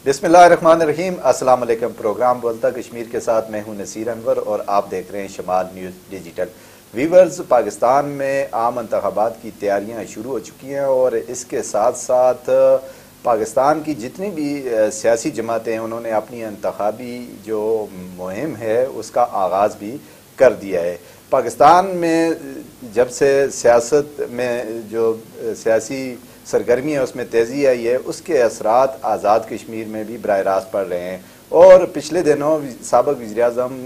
بسم اللہ الرحمن الرحیم۔ السلام علیکم۔ پروگرام بولتا کشمیر کے ساتھ میں ہوں نصیر انور اور آپ دیکھ رہے ہیں شمال نیوز ڈیجیٹل۔ ویورز، پاکستان میں عام انتخابات کی تیاریاں شروع ہو چکی ہیں اور اس کے ساتھ ساتھ پاکستان کی جتنی بھی سیاسی جماعتیں ہیں انہوں نے اپنی انتخابی جو مہم ہے اس کا آغاز بھی کر دیا ہے۔ پاکستان میں جب سے سیاست میں جو سیاسی سرگرمی ہے اس میں تیزی آئی ہے، اس کے اثرات آزاد کشمیر میں بھی براہ راست پڑ رہے ہیں۔ اور پچھلے دنوں سابق وزیر اعظم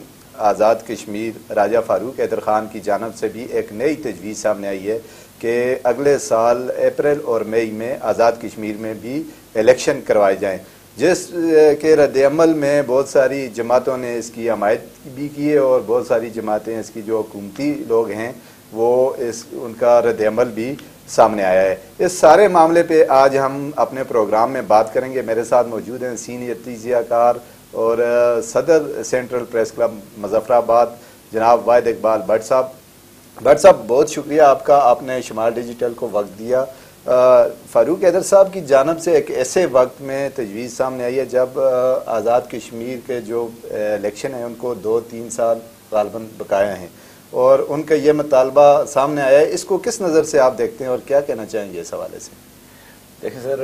آزاد کشمیر راجہ فاروق حیدر خان کی جانب سے بھی ایک نئی تجویز سامنے آئی ہے کہ اگلے سال اپریل اور مئی میں آزاد کشمیر میں بھی الیکشن کروائے جائیں، جس کے رد عمل میں بہت ساری جماعتوں نے اس کی حمایت بھی کی ہے اور بہت ساری جماعتیں اس کی جو حکومتی لوگ ہیں وہ ان کا رد عمل بھی سامنے آیا ہے۔ اس سارے معاملے پہ آج ہم اپنے پروگرام میں بات کریں گے۔ میرے ساتھ موجود ہیں سینئر تجزیہ کار اور صدر سینٹرل پریس کلب مظفر آباد جناب واحد اقبال بٹ صاحب۔ بٹ صاحب، بہت شکریہ آپ کا، آپ نے شمال ڈیجیٹل کو وقت دیا۔ فاروق حیدر صاحب کی جانب سے ایک ایسے وقت میں تجویز سامنے آئی ہے جب آزاد کشمیر کے جو الیکشن ہیں ان کو 2-3 سال غالباً بقایا ہیں اور ان کا یہ مطالبہ سامنے آیا ہے، اس کو کس نظر سے آپ دیکھتے ہیں اور کیا کہنا چاہیں گے اس حوالے سے؟ دیکھیں سر،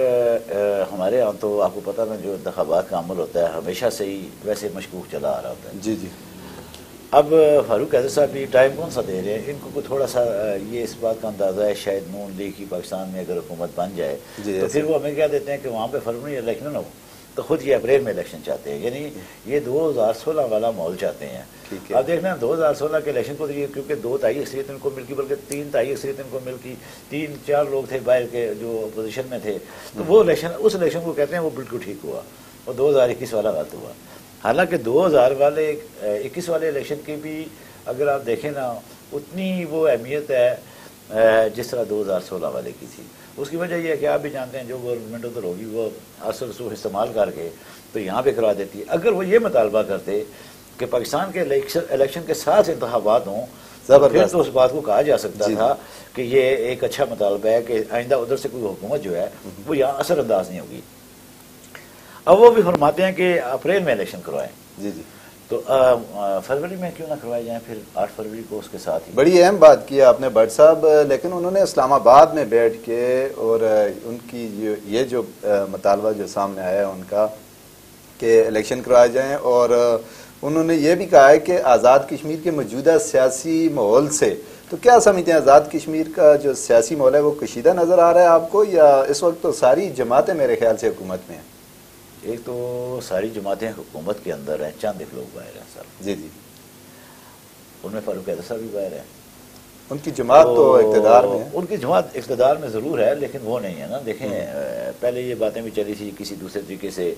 ہمارے یہاں تو آپ کو پتہ ہے جو انتخابات کا عمل ہوتا ہے ہمیشہ سے ہی ویسے مشکوک چلا آ رہا ہوتا ہے۔ جی جی۔ اب فاروق حیدر صاحب بھی ٹائم کون سا دے رہے ہیں؟ ان کو تھوڑا سا یہ اس بات کا اندازہ ہے شاید نون لیگ کی پاکستان میں اگر حکومت بن جائے تو پھر وہ ہمیں کیا دیتے ہیں کہ وہاں پہ فروری الیکشن ہو تو خود یہ اپریل میں الیکشن چاہتے ہیں، یعنی یہ 2016 والا ماحول چاہتے ہیں۔ اب دیکھنا 2016 کے الیکشن کو کیونکہ 2 تائی اکثریت ان کو مل کی، بلکہ 3 تائی اکثریت ان کو مل کی، 3-4 لوگ تھے باہر کے جو اپوزیشن میں تھے، تو وہ الیکشن اس الیکشن کو کہتے ہیں وہ بالکل ٹھیک ہوا اور 2021 والا غلط ہوا۔ حالانکہ 2021 والے الیکشن کی بھی اگر آپ دیکھیں نا اتنی وہ اہمیت ہے جس طرح 2016 والے کی تھی۔ اس کی وجہ یہ ہے کہ آپ بھی جانتے ہیں جو گورنمنٹ ادھر ہوگی وہ اثر رسوخ استعمال کر کے تو یہاں پہ کروا دیتی ہے۔ اگر وہ یہ مطالبہ کرتے کہ پاکستان کے الیکشن کے ساتھ انتخابات ہوں پھر تو اس بات کو کہا جا سکتا تھا کہ یہ ایک اچھا مطالبہ ہے کہ آئندہ ادھر سے کوئی حکومت جو ہے وہ یہاں اثر انداز نہیں ہوگی۔ اب وہ بھی فرماتے ہیں کہ اپریل میں الیکشن کروائیں، جی جی، تو فروری میں کیوں نہ کروائے جائیں پھر 8 فروری کو اس کے ساتھ ہی۔ بڑی اہم بات کی آپ نے بٹ صاحب، لیکن انہوں نے اسلام آباد میں بیٹھ کے اور ان کی یہ جو مطالبہ جو سامنے آیا ہے ان کا کہ الیکشن کروائے جائیں، اور انہوں نے یہ بھی کہا ہے کہ آزاد کشمیر کے موجودہ سیاسی ماحول سے تو کیا سمجھتے ہیں آزاد کشمیر کا جو سیاسی ماحول ہے وہ کشیدہ نظر آ رہا ہے آپ کو، یا اس وقت تو ساری جماعتیں میرے خیال سے حکومت میں ہیں؟ ایک تو ساری جماعتیں حکومت کے اندر ہیں، چند ایک لوگ باہر ہیں سر، جی جی، ان میں فاروق حیدر صاحب بھی باہر ہیں۔ ان کی جماعت تو اقتدار میں ہے، ان کی جماعت اقتدار میں ضرور ہے لیکن وہ نہیں ہے نا۔ دیکھیں پہلے یہ باتیں بھی چلی تھی کسی دوسرے طریقے سے،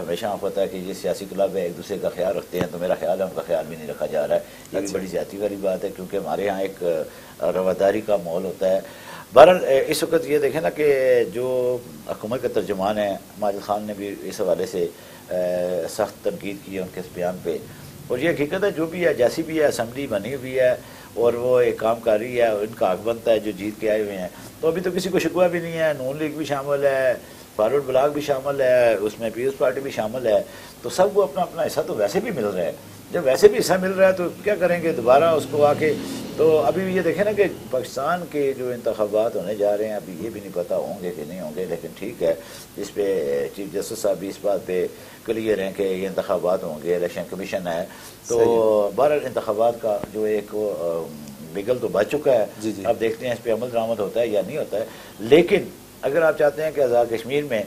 ہمیشہ آپ پتہ ہے کہ یہ سیاسی کلب ہے ایک دوسرے کا خیال رکھتے ہیں، تو میرا خیال ہے ان کا خیال بھی نہیں رکھا جا رہا ہے۔ یہ بھی بڑی زیادتی والی بات ہے کیونکہ ہمارے یہاں ایک رواداری کا ماحول ہوتا ہے۔ بہرحال اس وقت یہ دیکھیں نا کہ جو حکومت کا ترجمان ہے ماجد خان نے بھی اس حوالے سے سخت تنقید کی ہے ان کے اس بیان پہ، اور یہ حقیقت ہے جو بھی ہے جیسی بھی ہے اسمبلی بنی ہوئی ہے اور وہ ایک کام کر رہی ہے، ان کا حق بنتا ہے جو جیت کے آئے ہوئے ہیں، تو ابھی تو کسی کو شکوہ بھی نہیں ہے، نون لیگ بھی شامل ہے، فارورڈ بلاک بھی شامل ہے، اس میں پیپلز پارٹی بھی شامل ہے، تو سب کو اپنا اپنا حصہ تو ویسے بھی مل رہا ہے۔ جب ویسے بھی حصہ مل رہا ہے تو کیا کریں گے دوبارہ اس کو آ کے؟ تو ابھی یہ دیکھیں نا کہ پاکستان کے جو انتخابات ہونے جا رہے ہیں ابھی یہ بھی نہیں پتہ ہوں گے کہ نہیں ہوں گے، لیکن ٹھیک ہے اس پہ چیف جسٹس صاحب بھی اس بات پہ کلیئر ہیں کہ یہ انتخابات ہوں گے، الیکشن کمیشن ہے، تو بہرحال انتخابات کا جو ایک بگل تو بچ چکا ہے۔ اب دیکھتے ہیں اس پہ عمل درآمد ہوتا ہے یا نہیں ہوتا ہے، لیکن اگر آپ چاہتے ہیں کہ آزاد کشمیر میں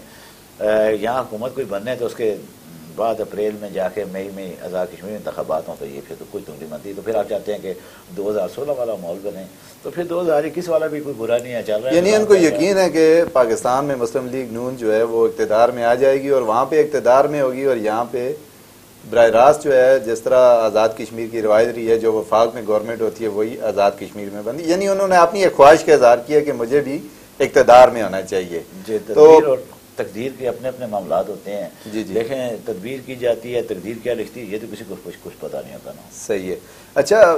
یہاں حکومت کوئی بننے تو اس کے بعد اپریل میں جا کے مئی میں آزاد کشمیر انتخابات ہوں تو یہ پھر تو کوئی تنگی بنتی، تو پھر آپ چاہتے ہیں کہ 2016 والا ماحول بنے تو پھر 2021 والا بھی کوئی برا نہیں ہے، چل رہا ہے۔ یعنی ان کو یقین ہے کہ پاکستان میں مسلم لیگ نون جو ہے وہ اقتدار میں آ جائے گی اور وہاں پہ اقتدار میں ہوگی، اور یہاں پہ براہ راست جو ہے جس طرح آزاد کشمیر کی روایت رہی ہے جو وفاق میں گورنمنٹ ہوتی ہے وہی آزاد کشمیر میں بنتی، یعنی انہوں نے اپنی ایک خواہش کا اظہار کیا کہ مجھے بھی اقتدار میں ہونا چاہیے۔ تو تقدیر کے اپنے اپنے معاملات ہوتے ہیں، دیکھیں تدبیر کی جاتی ہے، تقدیر کیا لکھتی ہے یہ تو کسی کو کچھ پتہ نہیں ہوتا نا۔ صحیح ہے۔ اچھا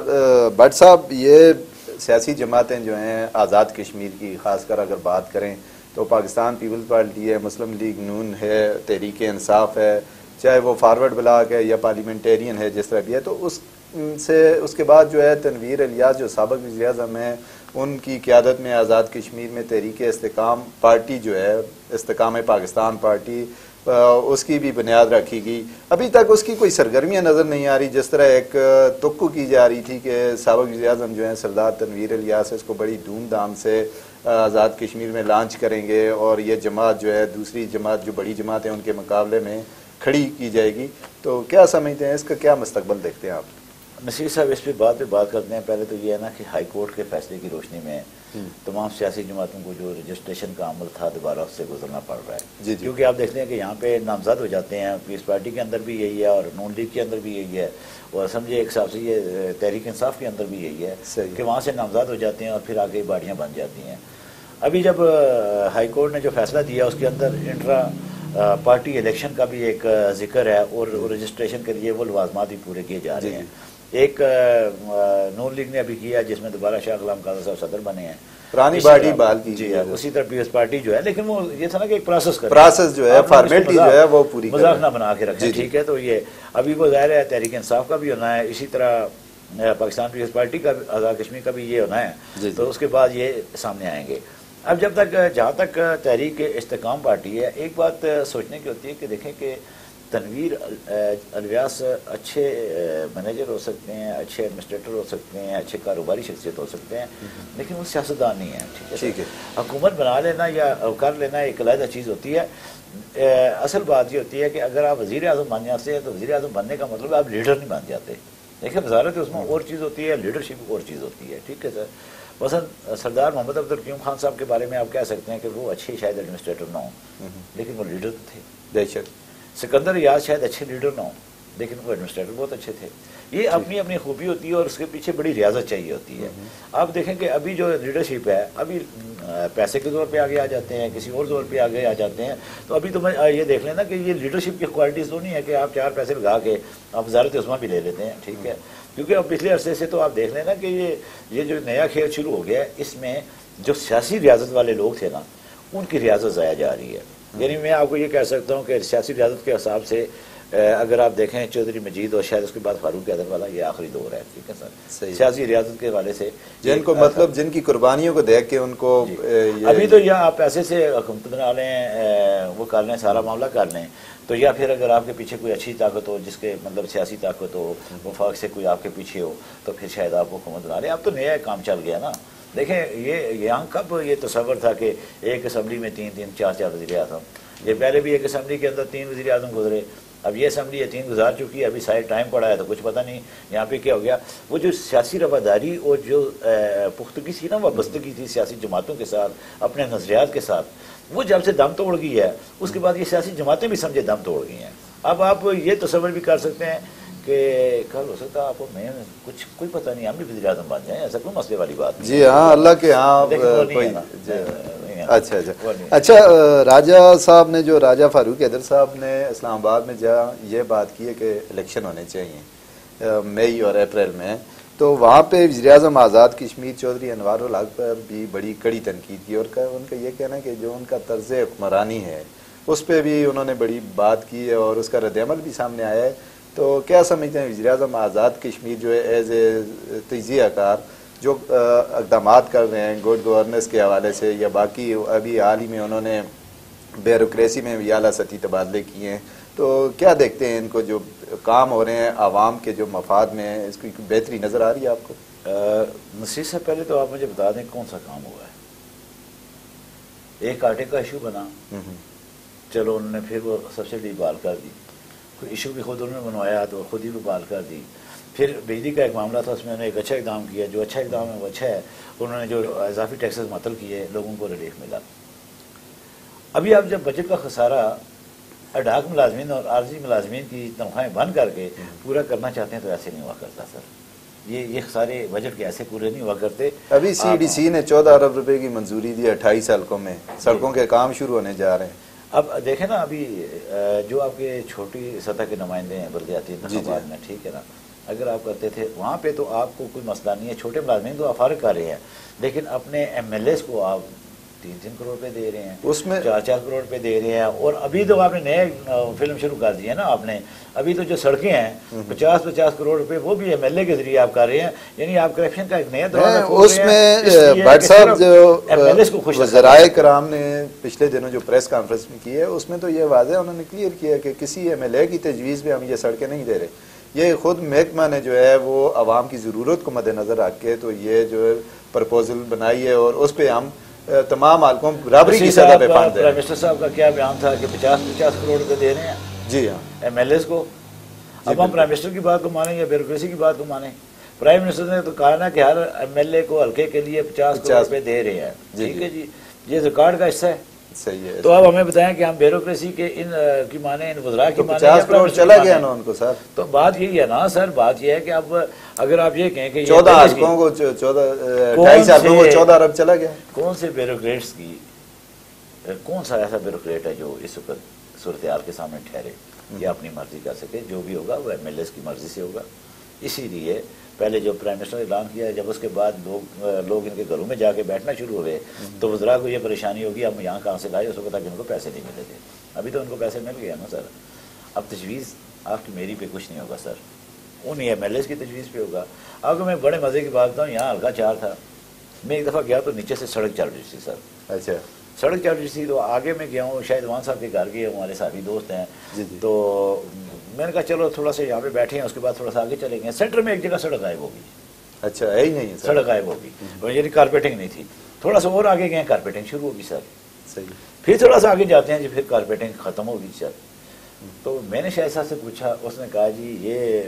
بٹ صاحب، یہ سیاسی جماعتیں جو ہیں آزاد کشمیر کی خاص کر اگر بات کریں تو پاکستان پیپلز پارٹی ہے، مسلم لیگ نون ہے، تحریک انصاف ہے، چاہے وہ فارورڈ بلاک ہے یا پارلیمنٹیرین ہے، جس طرح بھی ہے، تو اس کے بعد جو ہے تنویر الیاس جو سابق وزیر اعظم ہیں، ان کی قیادت میں آزاد کشمیر میں تحریک استحکام پارٹی جو ہے، استحکام پاکستان پارٹی، اس کی بھی بنیاد رکھی گئی۔ ابھی تک اس کی کوئی سرگرمیاں نظر نہیں آ رہی، جس طرح ایک توقع کی جا رہی تھی کہ سابق وزیر اعظم جو ہیں سردار تنویر الیاس اس کو بڑی دھوم دھام سے آزاد کشمیر میں لانچ کریں گے، اور یہ جماعت جو ہے دوسری جماعت جو بڑی جماعت ہے ان کے مقابلے میں کھڑی کی جائے گی۔ تو کیا سمجھتے ہیں، اس کا کیا مستقبل دیکھتے ہیں آپ؟ نصیر صاحب اس پہ بات کرتے ہیں۔ پہلے تو یہ ہے نا کہ ہائی کورٹ کے فیصلے کی روشنی میں تمام سیاسی جماعتوں کو جو رجسٹریشن کا عمل تھا دوبارہ اس سے گزرنا پڑ رہا ہے، کیونکہ آپ دیکھتے ہیں کہ یہاں پہ نامزد ہو جاتے ہیں، پیس پارٹی کے اندر بھی یہی ہے اور نون لیگ کے اندر بھی یہی ہے، اور سمجھے ایک حساب سے یہ تحریک انصاف کے اندر بھی یہی ہے کہ وہاں سے نامزد ہو جاتے ہیں اور پھر آگے باڑیاں بن جاتی ہیں۔ ابھی جب ہائی کورٹ نے جو فیصلہ دیا اس کے اندر انٹرا پارٹی الیکشن کا بھی ایک ذکر ہے، اور رجسٹریشن کے لیے وہ لوازمات بھی پورے کیے جا رہے ہیں۔ ایک نون لیگ نے ابھی کیا جس میں دوبارہ شاہ غلام قادر صاحب صدر بنے ہیں، پرانی پارٹی بحال کی جی، اسی طرح پیس پارٹی جو ہے، لیکن وہ یہ تھا نا کہ ایک پروسیس جو ہے فارمیلٹی جو ہے وہ پوری مذاق نہ بنا کے رکھیں، ٹھیک ہے۔ تو یہ ابھی وہ ظاہر ہے تحریک انصاف کا بھی ہونا ہے، اسی طرح پاکستان پیپلز پارٹی کا آزاد کشمیر کا بھی یہ ہونا ہے، تو اس کے بعد یہ سامنے آئیں گے۔ اب جہاں تک تحریک استحکام پارٹی ہے، ایک بات سوچنے کی ہوتی ہے کہ دیکھیں کہ تنویر الیاس اچھے مینیجر ہو سکتے ہیں، اچھے ایڈمنسٹریٹر ہو سکتے ہیں، اچھے کاروباری شخصیت ہو سکتے ہیں، لیکن وہ سیاستدان نہیں ہیں، ٹھیک ہے۔ حکومت بنا لینا یا کر لینا ایک علیحدہ چیز ہوتی ہے۔ اصل بات یہ ہوتی ہے کہ اگر آپ وزیر اعظم بن جاتے ہیں تو وزیر اعظم بننے کا مطلب آپ لیڈر نہیں بن جاتے۔ دیکھیں وزارت اس میں اور چیز ہوتی ہے، لیڈرشپ اور چیز ہوتی ہے، ٹھیک ہے سر۔ مثلا سردار محمد عبدالقیوم خان صاحب کے بارے میں آپ کہہ سکتے ہیں کہ وہ اچھے شاید ایڈمنسٹریٹر نہ ہوں، لیکن وہ لیڈر تھے۔ بے شک سکندر یاز شاید اچھے لیڈر نہ ہوں، لیکن وہ ایڈمنسٹریٹر بہت اچھے تھے۔ یہ اپنی اپنی خوبی ہوتی ہے اور اس کے پیچھے بڑی ریاضت چاہیے ہوتی ہے۔ آپ دیکھیں کہ ابھی جو لیڈرشپ ہے، ابھی پیسے کے زور پہ آگے آ جاتے ہیں، کسی اور زور پہ آگے آ جاتے ہیں، تو ابھی تو میں یہ دیکھ لینا کہ یہ لیڈرشپ کی کوالٹیز تو نہیں ہے کہ آپ 4 پیسے لگا کے آپ وزارت عظمیٰ بھی لے لیتے ہیں، ٹھیک ہے۔ کیونکہ اب پچھلے عرصے سے تو آپ دیکھ لینا کہ یہ جو نیا کھیل شروع ہو گیا ہے، اس میں جو سیاسی ریاضت والے لوگ تھے نا، ان کی ریاضت ضائع جا رہی ہے۔ یعنی میں آپ کو یہ کہہ سکتا ہوں کہ سیاسی ریاضت کے حساب سے اگر آپ دیکھیں چودھری مجید اور شاید اس کے بعد فاروق حیدر والا یہ آخری دور ہے، ٹھیک ہے سر، سیاسی ریاضت کے حوالے سے جن کو مطلب جن کی قربانیوں کو دیکھ کے ان کو ابھی تو یا آپ پیسے سے حکومت بنا لیں، وہ کر لیں، سارا معاملہ کر لیں، تو یا پھر اگر آپ کے پیچھے کوئی اچھی طاقت ہو، جس کے مطلب سیاسی طاقت ہو، وفاق سے کوئی آپ کے پیچھے ہو، تو پھر شاید آپ حکومت بنا لیں۔ اب تو نیا کام چل گیا نا۔ دیکھیں یہاں کب یہ تصور تھا کہ ایک اسمبلی میں 3 4 وزیر اعظم، یہ پہلے بھی ایک اسمبلی کے اندر 3 وزیر اعظم گزرے، اب یہ اسمبلی یہ 3 گزار چکی ہے، ابھی سائڈ ٹائم پڑا ہے تو کچھ پتہ نہیں یہاں پہ کیا ہو گیا۔ وہ جو سیاسی رواداری اور جو پختگی تھی نا، وابستگی تھی سیاسی جماعتوں کے ساتھ، اپنے نظریات کے ساتھ، وہ جب سے دم توڑ گئی ہے، اس کے بعد یہ سیاسی جماعتیں بھی سمجھے دم توڑ گئی ہیں۔ اب آپ یہ تصور بھی کر سکتے ہیں کہ کل ہو سکتا ہے آپ کو میں کچھ کوئی پتہ نہیں ہم بھی وزیر اعظم بن جائیں، ایسا کوئی مسئلے والی بات نہیں۔ جی ہاں، اللہ کے ہاں کوئی اچھا راجہ صاحب نے جو راجہ فاروق حیدر صاحب نے اسلام آباد میں جہاں یہ بات کی ہے کہ الیکشن ہونے چاہیے مئی اور اپریل میں، تو وہاں پہ وزیر اعظم آزاد کشمیر چودھری انوار الحق پر بھی بڑی کڑی تنقید کی، اور ان کا یہ کہنا ہے کہ جو ان کا طرز حکمرانی ہے اس پہ بھی انہوں نے بڑی بات کی ہے اور اس کا رد عمل بھی سامنے آیا ہے۔ تو کیا سمجھتے ہیں وزیر اعظم آزاد کشمیر جو ہے ایز اے تجزیہ کار جو اقدامات کر رہے ہیں گڈ گورننس کے حوالے سے، یا باقی ابھی حال ہی میں انہوں نے بیوروکریسی میں بھی اعلیٰ سطحی تبادلے کیے ہیں، تو کیا دیکھتے ہیں ان کو جو کام ہو رہے ہیں عوام کے جو مفاد میں ہیں، اس کی بہتری نظر آ رہی ہے آپ کو؟ نصیر سے پہلے تو آپ مجھے بتا دیں کون سا کام ہوا ہے؟ ایک آٹے کا ایشو بنا، چلو انہوں نے پھر وہ سبسڈی بحال کر دی، کوئی ایشو بھی خود انہوں نے بنوایا تو خود ہی بھی بحال کر دی۔ پھر بجلی کا ایک معاملہ تھا، اس میں انہوں نے ایک اچھا اقدام کیا، جو اچھا اقدام ہے وہ اچھا ہے، انہوں نے جو اضافی ٹیکسز معطل کیے لوگوں کو ریلیف ملا۔ ابھی آپ جب بجٹ کا خسارہ اڈاک ملازمین اور عارضی ملازمین کی تنخواہیں بند کر کے پورا کرنا چاہتے ہیں تو ایسے نہیں ہوا کرتا سر، یہ سارے بجٹ کے ایسے پورے نہیں ہوا کرتے۔ ابھی سی ڈی سی نے 14 ارب روپے کی منظوری دی 28 حلقوں میں، سڑکوں کے کام شروع ہونے جا رہے ہیں۔ اب دیکھیں نا، ابھی جو آپ کے چھوٹی سطح کے نمائندے ہیں بلدیاتی انتخابات میں، ٹھیک ہے نا، اگر آپ کرتے تھے وہاں پہ تو آپ کو کوئی مسئلہ نہیں ہے، چھوٹے ملازمین تو آپ فارغ کر رہے ہیں، لیکن اپنے ایم ایل ایز کو آپ 3 کروڑ روپے دے رہے ہیں، اس میں 4 کروڑ روپے دے رہے ہیں. اور ابھی تو آپ نے نئے فلم شروع کر دی ہے نا آپ نے. ابھی تو جو سڑکیں ہیں 50 کروڑ روپے وہ بھی ایم ایل اے کے ذریعے آپ کر رہے ہیں. یعنی آپ کرپشن کا ایک نیا دور اس میں بٹ صاحب جو ذرائع کرام نے پچھلے دنوں جو پریس کانفرنس میں کی ہے اس میں تو یہ واضح انہوں نے کلیئر کیا کہ کسی ایم ایل اے کی تجویز پہ ہم یہ سڑکیں نہیں دے رہے. یہ خود محکمہ نے جو ہے وہ عوام کی ضرورت کو مد نظر رکھ کے تو یہ جو ہے پرپوزل بنائی ہے اور اس پہ ہم تمام حلقوں برابری کی سطح پہ فنڈ دیں. پرائم منسٹر صاحب کا کیا بیان تھا کہ 50 کروڑ روپے دے رہے ہیں جی ہاں ایم ایل ایز کو. اب ہم پرائم منسٹر کی بات کو مانیں یا بیوروکریسی کی بات کو مانیں؟ پرائم منسٹر نے تو کہا نا کہ ہر ایم ایل اے کو حلقے کے لیے 50 کروڑ روپے دے رہے ہیں. ٹھیک ہے جی، یہ ریکارڈ کا حصہ ہے. صحیح ہے. تو اب ہمیں بتائیں کہ ہم بیوروکریسی کے ان کی مانے، ان وزراء کی مانے 50 کروڑ چلا گیا نا ان کو سر. تو بات یہی ہے نا سر، بات یہ ہے کہ اب اگر آپ یہ کہیں کہ 14 حلقوں کو 2.5 حلقوں کو 14 ارب چلا گیا. کون سے بیوروکریٹس کی، کون سا ایسا بیوروکریٹ ہے جو اس وقت صورتحال کے سامنے ٹھہرے یا اپنی مرضی کر سکے؟ جو بھی ہوگا وہ ایم ایل ایز کی مرضی سے ہوگا. اسی لیے پہلے جو پرائم منسٹر نے اعلان کیا ہے، جب اس کے بعد لوگ ان کے گھروں میں جا کے بیٹھنا شروع ہوئے تو وزراء کو یہ پریشانی ہوگی ہم یہاں کہاں سے لائے. اس وقت تک ان کو پیسے نہیں ملے تھے. ابھی تو ان کو پیسے مل گیا نا سر. اب تجویز آپ کی میری پہ کچھ نہیں ہوگا سر، انہیں ایم ایل ایز کی تجویز پہ ہوگا. آپ کو میں بڑے مزے کی بات بتاؤں، یہاں ہلکا 4 تھا. میں ایک دفعہ گیا تو نیچے سے سڑک چل رہی تھی سر. اچھا، سڑک چل رہی تھی تو آگے میں گیا ہوں، شاید وان صاحب کے گھر گئے، ہمارے ساتھی دوست ہیں. تو میں نے کہا چلو تھوڑا سا یہاں پہ بیٹھے ہیں، اس کے بعد تھوڑا سا آگے چلے گئے. سینٹر میں ایک جگہ سڑک غائب ہوگی. اچھا ہے ہی نہیں سڑک غائب ہوگی، یعنی کارپیٹنگ نہیں تھی. تھوڑا سا اور آگے گئے کارپیٹنگ شروع ہوگی سر. صحیح. پھر تھوڑا سا آگے جاتے ہیں جی، پھر کارپیٹنگ ختم ہوگی سر. تو میں نے شاید صاحب سے پوچھا، اس نے کہا جی یہ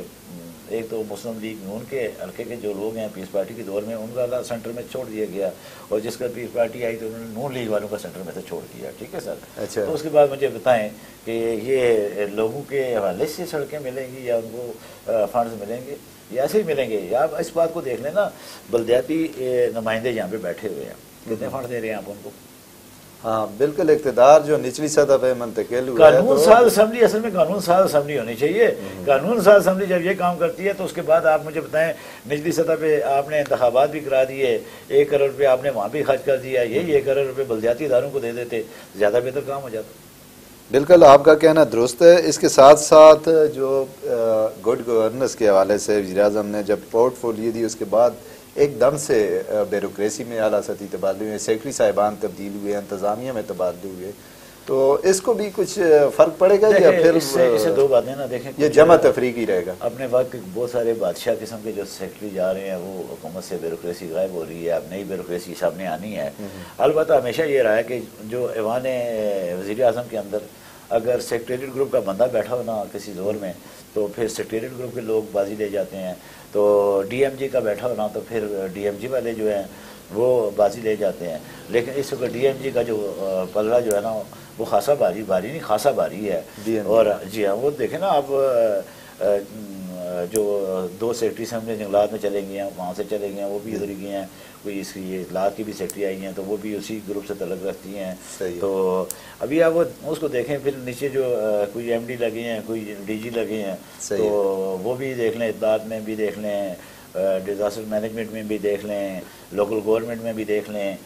ایک تو مسلم لیگ نون کے حلقے کے جو لوگ ہیں پیس پارٹی کے دور میں ان کا سینٹر میں چھوڑ دیا گیا، اور جس کا پیس پارٹی آئی تو انہوں نے نون لیگ والوں کا سینٹر میں سے چھوڑ دیا. ٹھیک ہے سر. اچھا. تو اس کے بعد مجھے بتائیں کہ یہ لوگوں کے حوالے سے سڑکیں ملیں گی یا ان کو فنڈز ملیں گے یا ایسے ہی ملیں گے؟ یا آپ اس بات کو دیکھ لیں نا، بلدیاتی نمائندے یہاں پہ بیٹھے ہوئے ہیں، کتنے فنڈ دے رہے ہیں آپ ان کو؟ ہاں بالکل، اقتدار جو نچلی سطح پہ منتقل ہوا ہے. قانون ساز اسمبلی، اصل میں قانون ساز اسمبلی ہونی چاہیے. قانون ساز اسمبلی جب یہ کام کرتی ہے تو اس کے بعد آپ مجھے بتائیں، نچلی سطح پہ آپ نے انتخابات بھی کرا دیے، 1 کروڑ روپے آپ نے وہاں بھی خرچ کر دیا، یہی 1 کروڑ روپے بلدیاتی اداروں کو دے دیتے، زیادہ بہتر کام ہو جاتا. بالکل آپ کا کہنا درست ہے. اس کے ساتھ ساتھ جو گڈ گورننس کے حوالے سے وزیر اعظم نے جب پورٹ فولیو دی اس کے بعد ایک دم سے بیوروکریسی میں اعلیٰ سطحی تبادلے ہوئے، سیکرٹری صاحبان تبدیل ہوئے، انتظامیہ میں تبادلے ہوئے، تو اس کو بھی کچھ فرق پڑے گا یا پھر اسے 2 باتیں نا دیکھیں، یہ جمع تفریقی رہے گا؟ اپنے وقت بہت سارے بادشاہ قسم کے جو سیکرٹری جا رہے ہیں، وہ حکومت سے بیوروکریسی غائب ہو رہی ہے، اب نئی بیوروکریسی سامنے آنی ہے. البتہ ہمیشہ یہ رہا ہے کہ جو ایوان وزیر اعظم کے اندر اگر سیکریٹریٹ گروپ کا بندہ بیٹھا ہو نا کسی دور میں تو پھر سیکریٹریٹ گروپ کے لوگ بازی لے جاتے ہیں. تو ڈی ایم جی کا بیٹھا ہونا تو پھر ڈی ایم جی والے جو ہیں وہ بازی لے جاتے ہیں. لیکن اس وقت ڈی ایم جی کا جو پلڑا جو ہے نا وہ خاصا باری نہیں خاصا باری ہے. اور جی ہاں، وہ دیکھیں نا آپ جو 2 سیکرٹری اسمبلی جنگلات میں چلے گئے ہیں، وہاں سے چلے گئے ہیں، وہ بھی ادھر گئے ہیں. کوئی اس کی اطلاعات کی بھی سیکرٹری آئی ہیں تو وہ بھی اسی گروپ سے تعلق رکھتی ہیں. تو ابھی آپ اس کو دیکھیں، پھر نیچے جو کوئی ایم ڈی لگے ہیں، کوئی ڈی جی لگے ہیں، تو وہ بھی دیکھ لیں، اطلاعات میں بھی دیکھ لیں، ڈیزاسٹر مینجمنٹ میں بھی دیکھ لیں، لوکل گورنمنٹ میں بھی دیکھ لیں،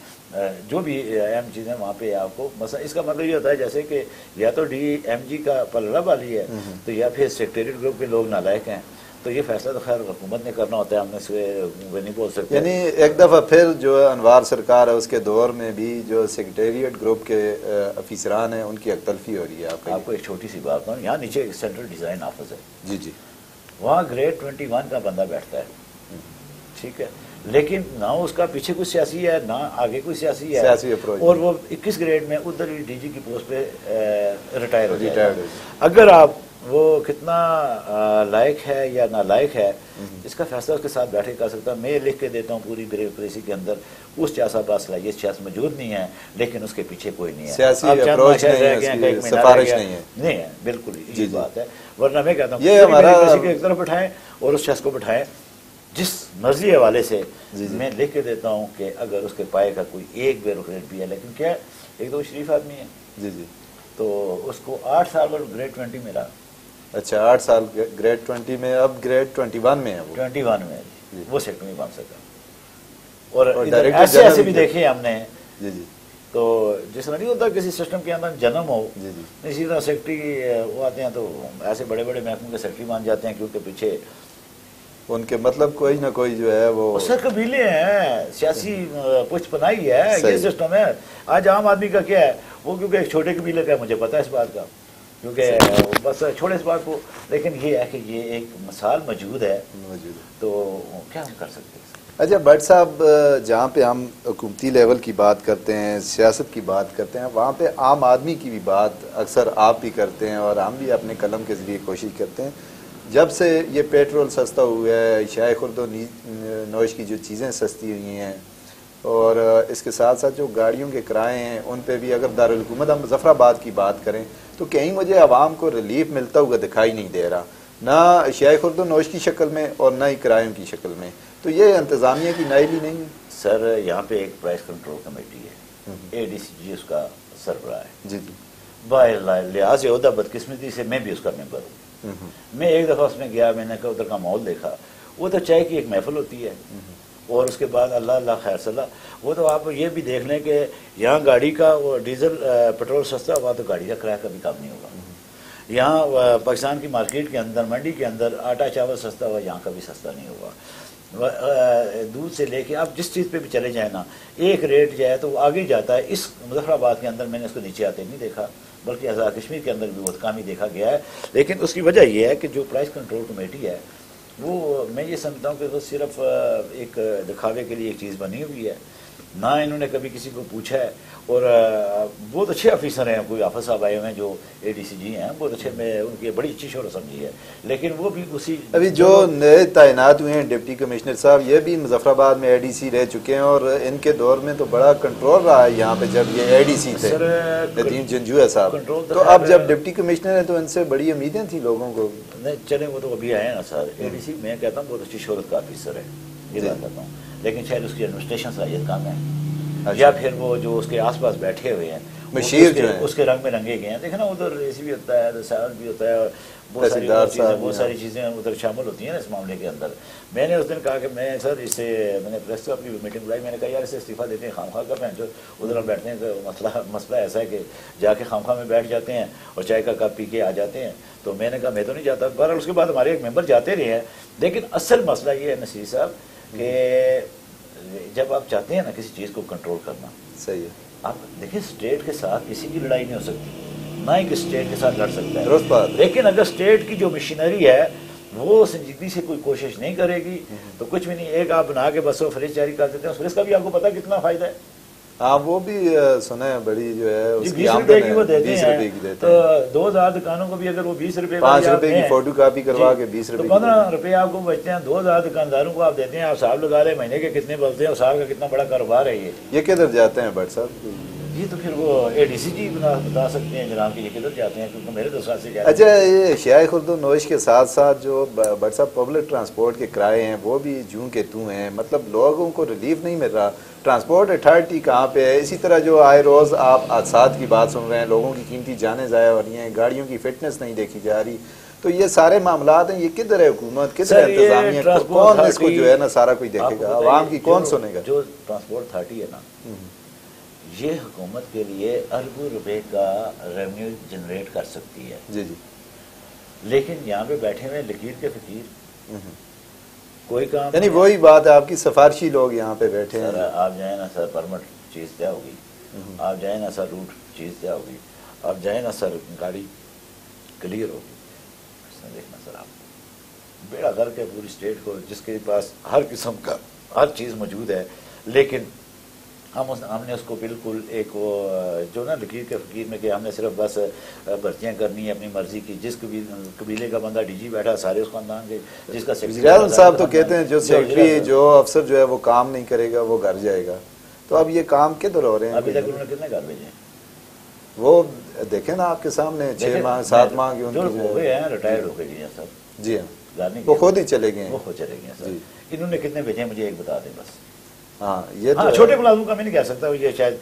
جو بھی اہم چیزیں وہاں پہ آپ کو مثلا اس کا مطلب یہ ہوتا ہے جیسے کہ یا تو ڈی ایم جی کا پلڑا والی ہے تو یا پھر سیکریٹریٹ گروپ کے لوگ نالائق ہیں. تو یہ فیصلہ تو خیر حکومت نے کرنا ہوتا ہے، ہم نے اسے نہیں بول سکتے. یعنی ایک دفعہ پھر جو انوار سرکار ہے اس کے دور میں بھی جو سیکریٹریٹ گروپ کے افیسران ہیں ان کی اختلفی ہو رہی ہے. آپ کو ایک چھوٹی سی بات ہوں، یہاں نیچے ایک سینٹرل ڈیزائن آفس ہے. جی جی. وہاں گریڈ 21 کا بندہ بیٹھتا ہے. ٹھیک ہے، لیکن نہ اس کا پیچھے کچھ سیاسی ہے نہ آگے کوئی سیاسی ہے، اور وہ 21 گریڈ میں ادھر ہی ڈی جی کی پوسٹ پہ ریٹائر ہو جائے گا. اگر آپ وہ کتنا لائق ہے یا نالائق ہے اس کا فیصلہ اس کے ساتھ بیٹھے کر سکتا. میں لکھ کے دیتا ہوں پوری بیوروکریسی کے اندر اس چاسا پاس صلاحیت شخص موجود نہیں ہے، لیکن اس کے پیچھے کوئی نہیں ہے، سیاسی اپروچ نہیں ہے، سفارش نہیں ہے. بالکل یہ بات ہے. ورنہ میں کہتا ہوں بیوروکریسی کو ایک طرف بٹھائیں اور اس شخص کو بٹھائیں جس مرضی حوالے سے. میں لکھ کے دیتا ہوں کہ اگر اس کے پائے کا کوئی ایک بیوروکریٹ بھی ہے، لیکن کیا ایک تو شریف آدمی ہے جی جی، تو اس کو 8 سال پر گریڈ 20 ملا. اچھا 8 سال گریڈ 20 میں، اب گریڈ 21 میں ہے. وہ 21 میں وہ سیکٹر نہیں بن سکا. اور ایسے بھی دیکھے ہم نے جی جی تو جس طرح نہیں ہوتا کسی سسٹم کے اندر جنم ہو، اسی طرح سیکرٹری وہ آتے ہیں تو ایسے بڑے بڑے محکموں کے سیکرٹری مان جاتے ہیں، کیونکہ پیچھے ان کے مطلب کوئی نہ کوئی جو ہے وہ سر قبیلے ہیں، سیاسی پشت پناہی ہے، یہ سسٹم ہے۔ آج عام آدمی کا کیا ہے، وہ کیونکہ ایک چھوٹے قبیلے کا ہے، مجھے پتا ہے اس بات کا، کیونکہ بس چھوڑے اس بات کو، لیکن یہ ہے کہ یہ ایک مثال موجود ہے تو کیا ہم کر سکتے ہیں۔ اچھا بٹ صاحب، جہاں پہ ہم حکومتی لیول کی بات کرتے ہیں، سیاست کی بات کرتے ہیں، وہاں پہ عام آدمی کی بھی بات اکثر آپ بھی کرتے ہیں اور ہم بھی اپنے قلم کے ذریعے کوشش کرتے ہیں۔ جب سے یہ پیٹرول سستا ہوا ہے، شائع خورد و نوش کی جو چیزیں سستی ہوئی ہیں، اور اس کے ساتھ ساتھ جو گاڑیوں کے کرائے ہیں ان پہ بھی، اگر دارالحکومت ہم مظفر آباد کی بات کریں تو کہیں مجھے عوام کو ریلیف ملتا ہوا دکھائی نہیں دے رہا، نہ شائع خورد و نوش کی شکل میں اور نہ ہی کرایوں کی شکل میں۔ تو یہ انتظامیہ کی نااہلی نہیں ہے؟ سر یہاں پہ ایک پرائس کنٹرول کمیٹی ہے، اے ڈی سی جی اس کا سربراہ ہے، جی جی، لحاظ عہدہ بدقسمتی سے میں بھی اس کا ممبر ہوں۔ میں ایک دفعہ اس میں گیا، میں نے کہا ادھر کا ماحول دیکھا، وہ تو چائے کی ایک محفل ہوتی ہے، اور اس کے بعد اللہ اللہ خیر صلاح، وہ تو آپ یہ بھی دیکھ لیں کہ یہاں گاڑی کا وہ ڈیزل پیٹرول سستا ہوا تو گاڑی کا کرایہ کبھی کم نہیں ہوگا۔ یہاں پاکستان کی مارکیٹ کے اندر، منڈی کے اندر آٹا چاول سستا ہوا، یہاں کبھی سستا نہیں ہوگا۔ دودھ سے لے کے آپ جس چیز پہ بھی چلے جائیں نا، ایک ریٹ جو ہے تو وہ آگے جاتا ہے۔ اس مظفر آباد کے اندر میں نے اس کو نیچے آتے نہیں دیکھا، بلکہ آزاد کشمیر کے اندر بھی بہت کم ہی دیکھا گیا ہے۔ لیکن اس کی وجہ یہ ہے کہ جو پرائس کنٹرول کمیٹی ہے وہ، میں یہ سمجھتا ہوں کہ وہ صرف ایک دکھاوے کے لیے ایک چیز بنی ہوئی ہے، نہ انہوں نے کبھی کسی کو پوچھا ہے۔ اور بہت اچھے آفیسر ہیں، کوئی آفس صاحب آئے ہوئے ہیں جو اے ڈی سی جی ہیں، بہت اچھے، میں ان کی بڑی اچھی شہرت سمجھی ہے، لیکن وہ بھی اسی ابھی جو نئے تعینات ہوئے ہیں ڈپٹی کمشنر صاحب، یہ بھی مظفر آباد میں اے ڈی سی رہ چکے ہیں، اور ان کے دور میں تو بڑا کنٹرول رہا ہے یہاں پہ جب یہ اے ڈی سی تھے ندیم جنجوعہ صاحب، تو اب جب ڈپٹی کمشنر ہیں تو ان سے بڑی امیدیں تھیں لوگوں کو۔ نہیں چلیں، وہ تو ابھی آئے ہیں نا سر، اے ڈی سی میں کہتا ہوں بہت اچھی شہرت کا آفیسر ہے، یہ بات کہتا ہوں، لیکن شاید اس کی ایڈمنسٹریشن صلاحیت کم ہے، یا پھر وہ جو اس کے آس پاس بیٹھے ہوئے ہیں مشیر جو ہیں اس کے رنگ میں رنگے گئے ہیں۔ دیکھیں نا ادھر ایسی بھی ہوتا ہے، رسالت بھی ہوتا ہے، بہت ساری چیزیں ادھر شامل ہوتی ہیں نا اس معاملے کے اندر۔ میں نے اس دن کہا کہ میں سر اس سے، میں نے پریس کلب کی میٹنگ بلائی، میں نے کہا یار اسے استعفیٰ دیتے ہیں، خواہ کا جو ادھر ہم بیٹھتے ہیں کہ مسئلہ ایسا ہے کہ جا کے خواہ میں بیٹھ جاتے ہیں اور چائے کا کپ پی کے آ جاتے ہیں۔ تو میں نے کہا میں تو نہیں جاتا، بہرحال اس کے بعد ہمارے ایک ممبر جاتے رہے ہیں، لیکن اصل مسئلہ یہ ہے نصیر صاحب کہ جب آپ چاہتے ہیں نا کسی چیز کو کنٹرول کرنا، صحیح ہے، آپ دیکھیں اسٹیٹ کے ساتھ کسی کی لڑائی نہیں ہو سکتی، نہ ہی کہ اسٹیٹ کے ساتھ لڑ سکتا ہے، درست بات۔ لیکن اگر اسٹیٹ کی جو مشینری ہے وہ سنجیدگی سے کوئی کوشش نہیں کرے گی تو کچھ بھی نہیں۔ ایک آپ بنا کے بس وہ فریج جاری کر دیتے ہیں، فریج کا بھی آپ کو پتا کتنا فائدہ ہے، ہاں وہ بھی سنا ہے، بڑی جو ہے اس کی 20 آمدن روپے کی وہ ہے، دیتے 20 روپے کی ہیں، دیتے تو ہیں، 2000 دکانوں کو بھی اگر وہ 20 روپے 5 روپے کی فوٹو کاپی کروا کے 20 روپے تو 15 روپے آپ کو بچتے ہیں، 2000 دکانداروں کو آپ دیتے ہیں، آپ صاحب لگا رہے مہینے کے کتنے بولتے ہیں، صاحب کا کتنا بڑا کاروبار ہے یہ کدھر جاتے ہیں بٹ صاحب؟ یہ تو پھر وہ اے ڈی سی جی بتا سکتے ہیں جناب کہ یہ کدھر جاتے ہیں، کیونکہ میرے تو ساتھ سے جاتے ہیں۔ اچھا، یہ شائع خورد و نوش کے ساتھ ساتھ جو بٹ صاحب پبلک ٹرانسپورٹ کے کرائے ہیں وہ بھی جوں کے توں ہیں، مطلب لوگوں کو ریلیف نہیں مل رہا۔ ٹرانسپورٹ اتھارٹی کہاں پہ ہے؟ اسی طرح جو آئے روز آپ حادثات کی بات سن رہے ہیں، لوگوں کی قیمتی جانیں ضائع ہو رہی ہیں، گاڑیوں کی فٹنس نہیں دیکھی جا رہی، تو یہ سارے معاملات ہیں، یہ کدھر ہے حکومت، کدھر ہے انتظامیہ، کون اس کو جو ہے نا سارا کوئی دیکھے گا، عوام کی کون سنے گا؟ جو ٹرانسپورٹ اتھارٹی ہے نا، یہ حکومت کے لیے اربوں روپے کا ریونیو جنریٹ کر سکتی ہے، جی جی، لیکن یہاں پہ بیٹھے ہوئے لکیر کے فقیر کوئی کام، یعنی وہی بات ہے، آپ کی سفارشی لوگ یہاں پہ بیٹھے ہیں۔ آپ جائیں نا سر پرمٹ چیز طے ہوگی، آپ جائیں نا سر روٹ چیز طے ہوگی، آپ جائیں نا سر گاڑی کلیئر ہوگی، اس نے دیکھنا سر آپ بیڑا کر کے پوری اسٹیٹ کو، جس کے پاس ہر قسم کا ہر چیز موجود ہے، لیکن ہم نے اس کو بالکل ایک وہ جو نا لکیر کے فقیر میں کہ ہم نے صرف بس بھرتیاں کرنی ہے اپنی مرضی کی، جس قبیلے کا بندہ ڈی جی بیٹھا سارے اس خاندان کے، جس کا وزیر اعظم صاحب تو کہتے ہیں جو سیکرٹری جو افسر جو ہے وہ کام نہیں کرے گا وہ گھر جائے گا، تو اب یہ کام کدھر ہو رہے ہیں؟ ابھی تک انہوں نے کتنے گھر بھیجے ہیں وہ دیکھیں نا آپ کے سامنے 6 ماہ 7 ماہ کی ان جو کی ہو گئے ہیں، ریٹائرڈ ہو گئے ہیں سر، جی ہاں، گھر نہیں وہ خود ہی چلے گئے ہیں، وہ خود چلے گئے ہیں سر۔ انہوں نے کتنے بھیجے ہیں مجھے ایک بتا دیں بس۔ ہاں یہ ہاں چھوٹے ملازموں کا میں نہیں کہہ سکتا، یہ شاید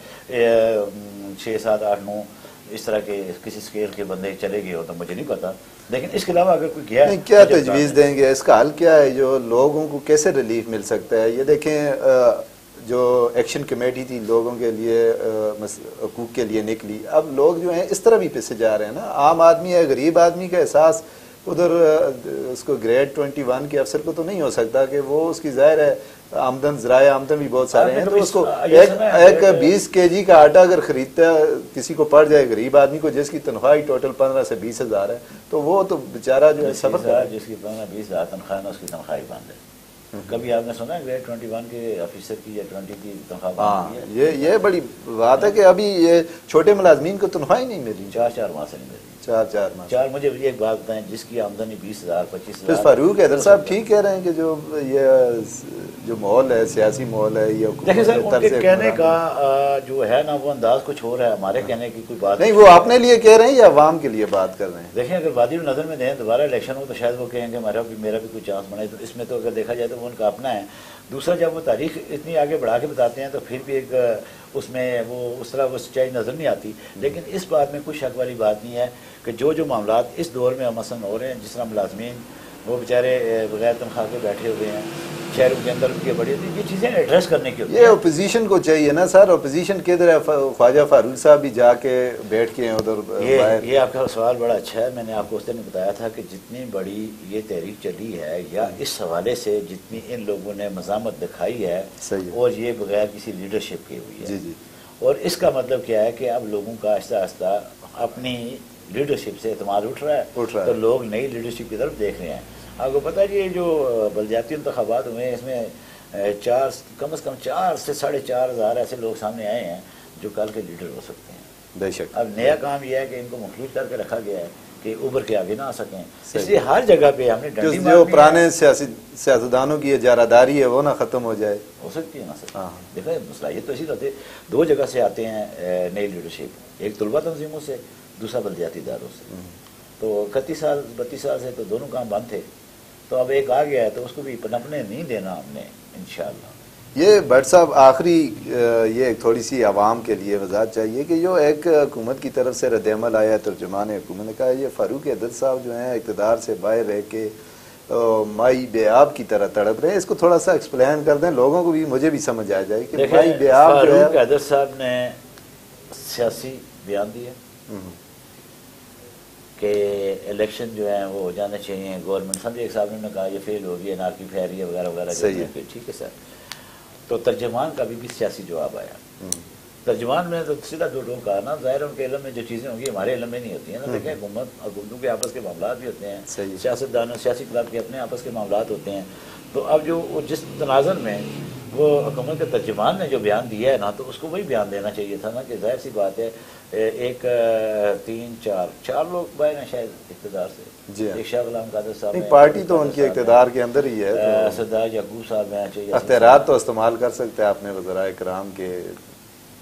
6 7 8 9 اس طرح کے کسی اسکیل کے بندے چلے گئے ہو تو مجھے نہیں پتا، لیکن اس کے علاوہ اگر کوئی گیا ہے کیا تجویز دیں گے، اس کا حل کیا ہے، جو لوگوں کو کیسے ریلیف مل سکتا ہے؟ یہ دیکھیں جو ایکشن کمیٹی تھی لوگوں کے لیے حقوق کے لیے نکلی، اب لوگ جو ہیں اس طرح بھی پیچھے جا رہے ہیں نا. عام آدمی ہے، غریب آدمی کا احساس ادھر اس کو گریڈ 21 کے افسر کو تو نہیں ہو سکتا کہ وہ اس کی ظاہر ہے آمدن، ذرائع آمدن بھی بہت سارے ہیں، تو اس کو ایک 20 kg کا آٹا اگر خریدتا کسی کو پڑ جائے غریب آدمی کو جس کی تنخواہ ٹوٹل 15 سے 20 ہزار ہے، تو وہ تو بیچارہ جو ہے سفر کر جس کی 15-20 ہزار تنخواہ ہے اس کی تنخواہ ہی بند ہے. کبھی آپ نے سنا ہے گریڈ 21 کے آفیسر کی یا 20 کی تنخواہ بند ہے؟ یہ بڑی بات ہے کہ ابھی یہ چھوٹے ملازمین کو تنخواہ ہی نہیں ملی، 4 ماہ سے نہیں ملی. 4 ماہ. مجھے ایک بات بتائیں، جس کی آمدنی 20,000 25,000. پھر فاروق حیدر صاحب ٹھیک کہہ رہے ہیں کہ جو ماحول ہے، سیاسی ماحول ہے، یہ دیکھیں سر ان کے کہنے کا جو ہے نا وہ انداز کچھ ہو رہا ہے، ہمارے کہنے کی کوئی بات نہیں. وہ اپنے لیے کہہ رہے ہیں یا عوام کے لیے بات کر رہے ہیں؟ دیکھیں اگر وادی النظر میں دیں دوبارہ الیکشن ہو تو شاید وہ کہیں کہ میرا بھی کوئی چانس بنے، تو اس میں تو اگر دیکھا جائے تو وہ ان کا اپنا ہے. دوسرا جب وہ تاریخ اتنی آگے بڑھا کے بتاتے ہیں تو پھر بھی ایک اس میں وہ اس طرح وہ سچائی نظر نہیں آتی. لیکن اس بات میں کوئی شک والی بات نہیں ہے کہ جو معاملات اس دور میں مثلاً ہو رہے ہیں، جس طرح ملازمین وہ بیچارے بغیر تنخواہ کے بیٹھے ہوئے ہیں شہروں کے اندر، ان کی بڑی یہ چیزیں ایڈریس کرنے کی ہوتی ہیں. یہ اپوزیشن کو چاہیے نا سر. اپوزیشن کدھر ہے؟ خواجہ فاروق صاحب بھی جا کے بیٹھ کے ہیں ادھر. یہ آپ کا سوال بڑا اچھا ہے. میں نے آپ کو اس دن بتایا تھا کہ جتنی بڑی یہ تحریک چلی ہے یا اس حوالے سے جتنی ان لوگوں نے مزاحمت دکھائی ہے اور یہ بغیر کسی لیڈرشپ کی ہوئی ہے. جی. اور اس کا مطلب کیا ہے کہ اب لوگوں کا آہستہ آہستہ اپنی لیڈرشپ سے اعتماد اٹھ رہا ہے، تو لوگ نئی لیڈرشپ کی طرف دیکھ رہے ہیں. آپ کو پتہ ہے یہ جو بلدیاتی انتخابات ہوئے ہیں اس میں کم از کم 4 سے 4.5 ہزار ایسے لوگ سامنے آئے ہیں جو کل کے لیڈر ہو سکتے ہیں. بے شک. اب نیا کام یہ ہے کہ ان کو مخلوط کر کے رکھا گیا ہے کہ ابھر کے آگے نہ آ سکیں. اس لیے ہر جگہ پہ ہم نے ڈنڈی مارنی ہے. جو پرانے سیاستدانوں کی اجاراداری ہے وہ نہ ختم ہو جائے. ہو سکتی ہے نا سر. دیکھیں مسئلہ تو اسی رہتے 2 جگہ سے آتے ہیں نئی لیڈرشپ، ایک طلبہ تنظیموں سے، دوسرا بلدیاتی اداروں سے. تو 31 سال 32 سال سے تو دونوں کام بند تھے، تو اب ایک آ گیا ہے تو اس کو بھی پنپنے نہیں دینا ہم نے انشاءاللہ. یہ بٹ صاحب آخری یہ ایک تھوڑی سی عوام کے لیے وضاحت چاہیے کہ جو ایک حکومت کی طرف سے رد عمل آیا ہے، ترجمان حکومت نے کہا یہ فاروق حیدر صاحب جو ہیں اقتدار سے باہر رہ کے مائی بے آب کی طرح تڑپ رہے ہیں. اس کو تھوڑا سا ایکسپلین کر دیں لوگوں کو بھی، مجھے بھی سمجھ آ جائے کہ مائی بے آب جو ہے. فاروق حیدر صاحب نے سیاسی بیان دیا کہ الیکشن جو ہیں وہ ہو جانے چاہیے، گورنمنٹ سمجھے. ایک صاحب نے کہا یہ فیل ہوگی، انارکی پھیری ہے وغیرہ وغیرہ. صحیح ہے. ٹھیک ہے سر. تو ترجمان کا بھی سیاسی جواب آیا. ترجمان میں تو سیدھا 2 لوگ کہا نا، ظاہر ان کے علم میں جو چیزیں ہوں گی ہمارے علم میں نہیں ہوتی ہیں نا. دیکھیں حکومتوں کے آپس کے معاملات بھی ہوتے ہیں، سیاستدانوں سیاسی کلب کے اپنے آپس کے معاملات ہوتے ہیں. تو اب جو جس تناظر میں وہ حکومت کے ترجمان نے جو بیان دیا ہے نا، تو اس کو وہی بیان دینا چاہیے تھا نا. کہ ظاہر سی بات ہے ایک 3-4 لوگ باہر ہیں شاید اقتدار سے. ایک شاہ غلام قادر صاحب ہیں، پارٹی تو ان کے اقتدار کے اندر ہی ہے. سردار یعقوب صاحب ہیں، چاہیے اختیارات تو استعمال کر سکتے ہیں اپنے وزرائے کرام کے.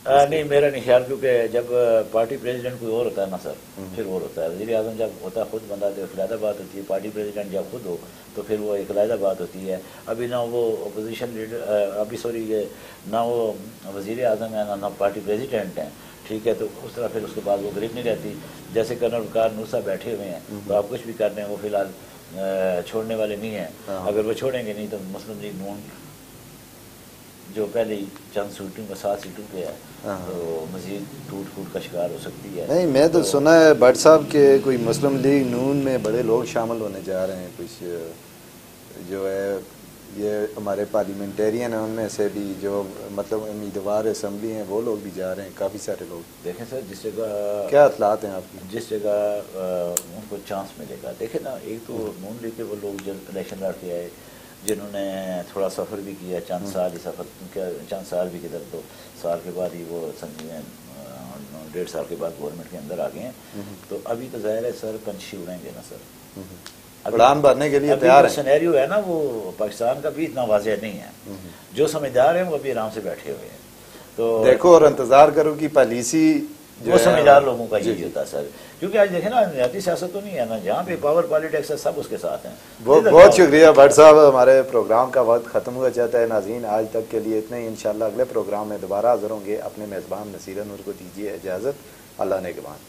نہیں میرا نہیں خیال، کیونکہ جب پارٹی پریزیڈنٹ کوئی اور ہوتا ہے نا سر پھر اور ہوتا ہے. وزیر اعظم جب ہوتا ہے خود بندہ تو علیحدہ بات ہوتی ہے، پارٹی پریزیڈنٹ جب خود ہو تو پھر وہ ایک علیحدہ بات ہوتی ہے. ابھی نہ وہ اپوزیشن لیڈر نہ وہ وزیر اعظم ہے نہ پارٹی پریزیڈنٹ ہیں. ٹھیک ہے. تو اس طرح پھر اس کے بعد وہ گریپ نہیں رہتی. جیسے کرنل وقار نور صاحب بیٹھے ہوئے ہیں تو آپ کچھ بھی کر رہے ہیں، وہ فی الحال چھوڑنے والے نہیں ہیں. اگر وہ چھوڑیں گے نہیں تو مسلم لیگ نون جو پہلے ہی چند سیٹوں کا 7 سیٹوں پہ ہے تو مزید ٹوٹ پھوٹ کا شکار ہو سکتی ہے. نہیں میں تو سنا ہے بٹ صاحب کہ کوئی مسلم لیگ نون میں بڑے لوگ شامل ہونے جا رہے ہیں. کچھ جو ہے یہ ہمارے پارلیمنٹیرین ہیں ان میں سے بھی جو مطلب امیدوار اسمبلی ہیں وہ لوگ بھی جا رہے ہیں، کافی سارے لوگ. دیکھیں سر جس جگہ کیا اطلاعات ہیں آپ کی؟ جس جگہ ان کو چانس ملے گا. دیکھیں نا ایک تو نون لیگ کے وہ لوگ جب الیکشن لڑ کے آئے جنہوں نے تھوڑا سفر بھی کیا، چند سال ہی سفر کیا، چند سال بھی کدھر 2 سال کے بعد ہی وہ سمجھیں 1.5 سال کے بعد گورنمنٹ کے اندر آ گئے ہیں. تو ابھی تو ظاہر ہے سر پنچھی اڑیں گے نا سر. اڑان بھرنے کے لیے تیار ہے. سینیریو ہے نا وہ پاکستان کا بھی اتنا واضح نہیں ہے. جو سمجھدار ہیں وہ ابھی آرام سے بیٹھے ہوئے ہیں. تو دیکھو اور انتظار کرو کہ پالیسی وہ سمجھدار لوگوں کا یہی ہوتا ہے سر. کیونکہ آج دیکھیں نا نظامی سیاست تو نہیں ہے نا، جہاں پہ پاور پالیٹکس ہے سب اس کے ساتھ ہیں. بہت شکریہ بٹ صاحب. ہمارے پروگرام کا وقت ختم ہوا چاہتا ہے. ناظرین آج تک کے لیے اتنے ہی. انشاءاللہ اگلے پروگرام میں دوبارہ حاضر ہوں گے. اپنے میزبان نصیر انور کو دیجیے اجازت. اللہ نگہبان.